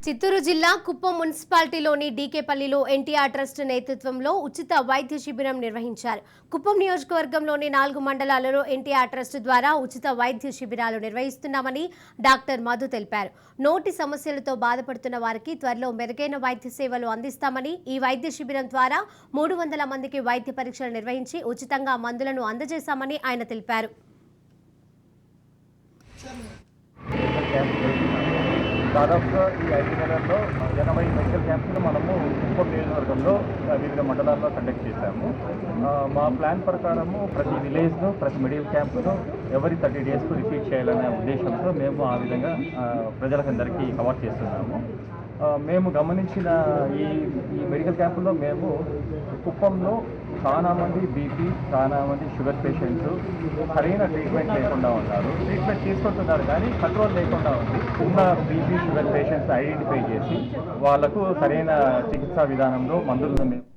చిత్తూరు జిల్లా కుప్పం మున్సిపాలిటీలోని డీకేపల్లిలో ఎన్టీఆర్ ట్రస్ట్ నేతృత్వంలో ఉచిత వైద్య శిబిరం నిర్వహించారు. కుప్పం నియోజకవర్గంలోని 4 మండలాలలో ఎన్టీఆర్ ట్రస్ట్ ద్వారా ఉచిత వైద్య శిబిరాలు నిర్వహిస్తున్నామని డాక్టర్ మధు తెలిపారు. నోటి సమస్యలతో బాధపడుతున్న వారికి త్వరలో మెరుగైన వైద్య సేవలు అందిస్తామని, ఈ వైద్య శిబిరం ద్వారా 300 మందికి వైద్య పరీక్షలు నిర్వహించి ఉచితంగా మందులను అందజేశామని ఆయన తెలిపారు. దాదాపుగా ఈ 5 నెలల్లో 80 మెడికల్ క్యాంప్స్ను మనము కుప్పం నియోజకవర్గంలో వివిధ మండలాల్లో కండక్ట్ చేశాము. మా ప్లాన్ ప్రకారము ప్రతి విలేజ్ను, ప్రతి మెడికల్ క్యాంప్ను ఎవరి 30 డేస్కు రిపీట్ చేయాలనే ఉద్దేశంతో మేము ఆ విధంగా ప్రజలకందరికీ కవర్ చేస్తున్నాము. మేము గమనించిన ఈ మెడికల్ క్యాంపులో మేము కుప్పంలో చాలా మంది బీపీ, చాలా మంది షుగర్ పేషెంట్స్ సరైన ట్రీట్మెంట్ లేకుండా ఉన్నారు. ట్రీట్మెంట్ తీసుకుంటున్నారు కానీ కంట్రోల్ లేకుండా ఉంది. ఉన్న బీపీ, షుగర్ పేషెంట్స్ ఐడెంటిఫై చేసి వాళ్లకు సరైన చికిత్సా విధానంలో మందులను మేము